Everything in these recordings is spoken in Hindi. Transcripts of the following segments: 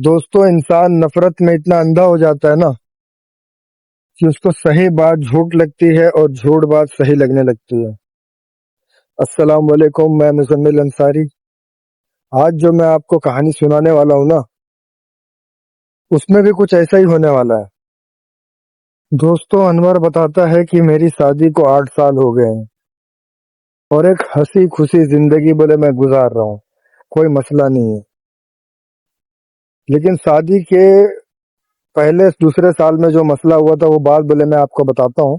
दोस्तों, इंसान नफरत में इतना अंधा हो जाता है ना कि उसको सही बात झूठ लगती है और झूठ बात सही लगने लगती है। अस्सलाम वालेकुम, मैं मुजम्मिल अंसारी। आज जो मैं आपको कहानी सुनाने वाला हूँ ना, उसमें भी कुछ ऐसा ही होने वाला है। दोस्तों, अनवर बताता है कि मेरी शादी को 8 साल हो गए हैं और एक हंसी खुशी जिंदगी बोले मैं गुजार रहा हूँ। कोई मसला नहीं है। लेकिन शादी के पहले दूसरे साल में जो मसला हुआ था वो बात बोले मैं आपको बताता हूँ।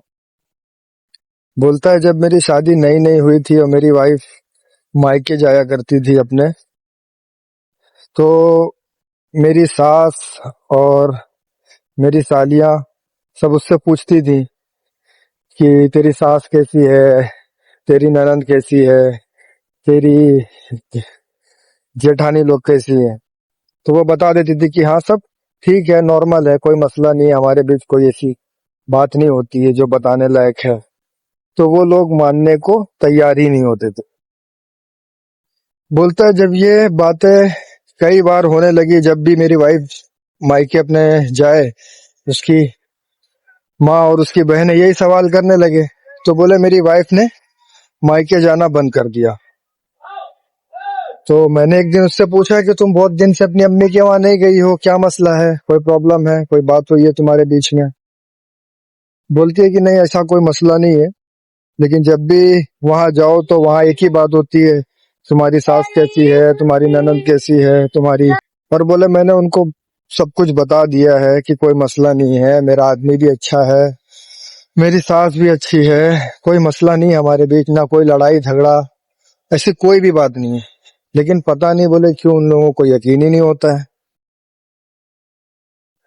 बोलता है, जब मेरी शादी नई नई हुई थी और मेरी वाइफ मायके जाया करती थी अपने, तो मेरी सास और मेरी सालियां सब उससे पूछती थी कि तेरी सास कैसी है, तेरी ननंद कैसी है, तेरी जेठानी लोग कैसी है। तो वो बता देती थी कि हाँ, सब ठीक है, नॉर्मल है, कोई मसला नहीं है, हमारे बीच कोई ऐसी बात नहीं होती है जो बताने लायक है। तो वो लोग मानने को तैयार ही नहीं होते थे। बोलता है, जब ये बातें कई बार होने लगी, जब भी मेरी वाइफ मायके अपने जाए, उसकी माँ और उसकी बहनें यही सवाल करने लगे। तो बोले मेरी वाइफ ने मायके जाना बंद कर दिया। तो मैंने एक दिन उससे पूछा कि तुम बहुत दिन से अपनी अम्मी के वहां नहीं गई हो, क्या मसला है, कोई प्रॉब्लम है, कोई बात हुई है तुम्हारे बीच में। बोलती है कि नहीं, ऐसा कोई मसला नहीं है, लेकिन जब भी वहां जाओ तो वहां एक ही बात होती है, तुम्हारी सास कैसी है, तुम्हारी ननद कैसी है, तुम्हारी। और बोले मैंने उनको सब कुछ बता दिया है कि कोई मसला नहीं है, मेरा आदमी भी अच्छा है, मेरी सास भी अच्छी है, कोई मसला नहीं है हमारे बीच, ना कोई लड़ाई झगड़ा, ऐसी कोई भी बात नहीं है। लेकिन पता नहीं बोले क्यों उन लोगों को यकीन ही नहीं होता है।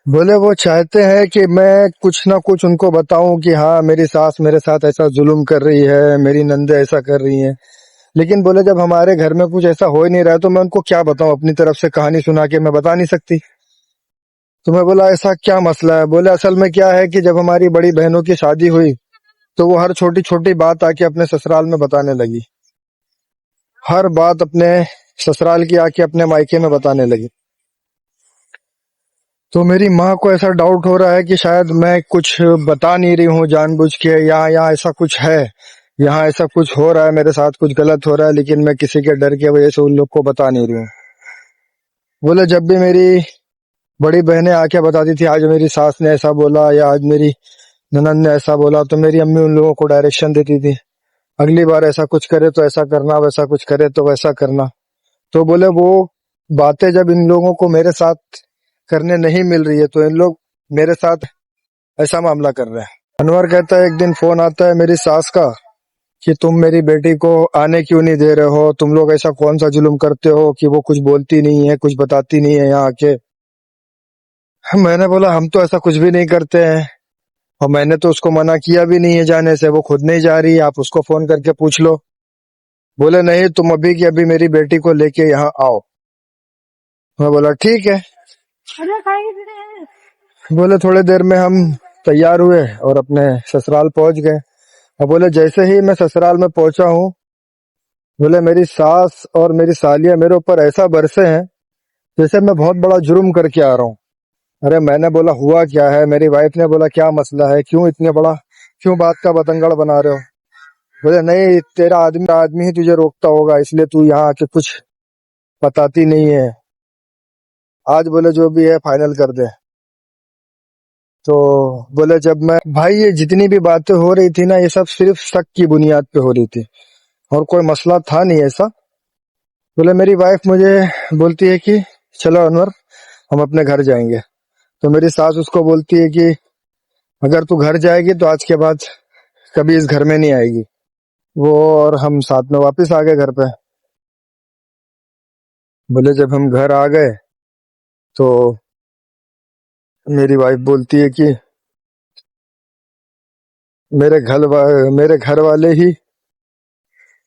बोले वो चाहते हैं कि मैं कुछ ना कुछ उनको बताऊं कि हाँ, मेरी सास मेरे साथ ऐसा जुल्म कर रही है, मेरी नंदे ऐसा कर रही हैं। लेकिन बोले जब हमारे घर में कुछ ऐसा हो ही नहीं रहा है तो मैं उनको क्या बताऊं, अपनी तरफ से कहानी सुना के मैं बता नहीं सकती। तो मैं बोला ऐसा क्या मसला है। बोले असल में क्या है कि जब हमारी बड़ी बहनों की शादी हुई तो वो हर छोटी छोटी बात आके अपने ससुराल में बताने लगी। हर बात अपने ससुराल की आके अपने मायके में बताने लगी। तो मेरी माँ को ऐसा डाउट हो रहा है कि शायद मैं कुछ बता नहीं रही हूँ जानबूझ के, या यहाँ ऐसा कुछ है, यहाँ ऐसा कुछ हो रहा है, मेरे साथ कुछ गलत हो रहा है, लेकिन मैं किसी के डर की वजह से उन लोग को बता नहीं रही हूँ। बोले जब भी मेरी बड़ी बहनें आके बताती थी, आज मेरी सास ने ऐसा बोला या आज मेरी ननद ने ऐसा बोला, तो मेरी अम्मी उन लोगों को डायरेक्शन देती थी, अगली बार ऐसा कुछ करे तो ऐसा करना, वैसा कुछ करे तो वैसा करना। तो बोले वो बातें जब इन लोगों को मेरे साथ करने नहीं मिल रही है तो इन लोग मेरे साथ ऐसा मामला कर रहे हैं। अनवर कहता है, एक दिन फोन आता है मेरी सास का कि तुम मेरी बेटी को आने क्यों नहीं दे रहे हो, तुम लोग ऐसा कौन सा जुल्म करते हो कि वो कुछ बोलती नहीं है, कुछ बताती नहीं है यहाँ आके। मैंने बोला हम तो ऐसा कुछ भी नहीं करते हैं और मैंने तो उसको मना किया भी नहीं है जाने से, वो खुद नहीं जा रही, आप उसको फोन करके पूछ लो। बोले नहीं, तुम अभी की अभी मेरी बेटी को लेके यहाँ आओ। मैं बोला ठीक है। बोले थोड़ी देर में हम तैयार हुए और अपने ससुराल पहुंच गए। अब बोले जैसे ही मैं ससुराल में पहुंचा हूँ, बोले मेरी सास और मेरी सालियां मेरे ऊपर ऐसा बरसे हैं जैसे मैं बहुत बड़ा जुर्म करके आ रहा हूँ। अरे मैंने बोला हुआ क्या है। मेरी वाइफ ने बोला क्या मसला है, क्यों इतने बड़ा, क्यों बात का बतंगड़ बना रहे हो। बोले नहीं, तेरा आदमी आदमी ही तुझे रोकता होगा, इसलिए तू यहाँ आके कुछ बताती नहीं है। आज बोले जो भी है फाइनल कर दे। तो बोले जब मैं भाई, ये जितनी भी बातें हो रही थी ना, ये सब सिर्फ शक की बुनियाद पे हो रही थी और कोई मसला था नहीं ऐसा। बोले मेरी वाइफ मुझे बोलती है कि चलो अनवर, हम अपने घर जाएंगे। तो मेरी सास उसको बोलती है कि अगर तू घर जाएगी तो आज के बाद कभी इस घर में नहीं आएगी। वो और हम साथ में वापस आ गए घर पे। बोले जब हम घर आ गए तो मेरी वाइफ बोलती है कि मेरे घर वाले ही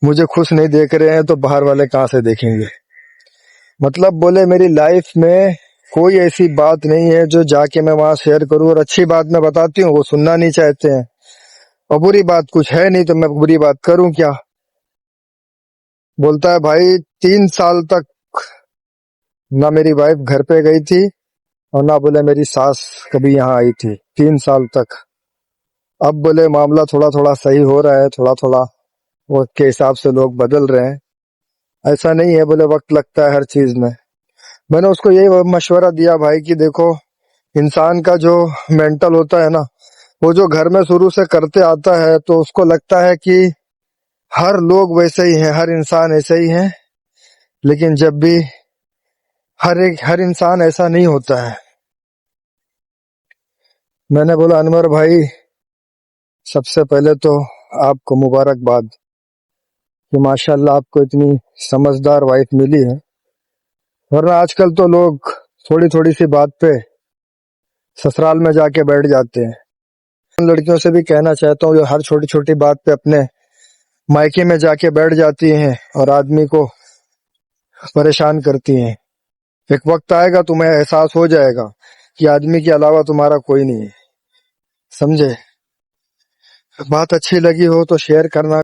मुझे खुश नहीं देख रहे हैं तो बाहर वाले कहाँ से देखेंगे। मतलब बोले मेरी लाइफ में कोई ऐसी बात नहीं है जो जाके मैं वहां शेयर करूं, और अच्छी बात मैं बताती हूँ वो सुनना नहीं चाहते हैं, और बुरी बात कुछ है नहीं तो मैं बुरी बात करूं क्या। बोलता है भाई 3 साल तक ना मेरी वाइफ घर पे गई थी और ना बोले मेरी सास कभी यहाँ आई थी 3 साल तक। अब बोले मामला थोड़ा थोड़ा सही हो रहा है, थोड़ा थोड़ा वक्त के हिसाब से लोग बदल रहे हैं। ऐसा नहीं है, बोले वक्त लगता है हर चीज में। मैंने उसको यही मशवरा दिया भाई कि देखो, इंसान का जो मेंटल होता है ना, वो जो घर में शुरू से करते आता है तो उसको लगता है कि हर लोग वैसे ही हैं, हर इंसान ऐसे ही है। लेकिन जब भी हर इंसान ऐसा नहीं होता है। मैंने बोला अनवर भाई, सबसे पहले तो आपको मुबारकबाद कि माशाल्लाह आपको इतनी समझदार वाइफ मिली है। वरना आजकल तो लोग थोड़ी थोड़ी सी बात पे ससुराल में जाके बैठ जाते हैं। उन लड़कियों से भी कहना चाहता हूँ जो हर छोटी छोटी बात पे अपने मायके में जाके बैठ जाती हैं और आदमी को परेशान करती हैं। एक वक्त आएगा तुम्हें एहसास हो जाएगा कि आदमी के अलावा तुम्हारा कोई नहीं है। समझे? बात अच्छी लगी हो तो शेयर करना।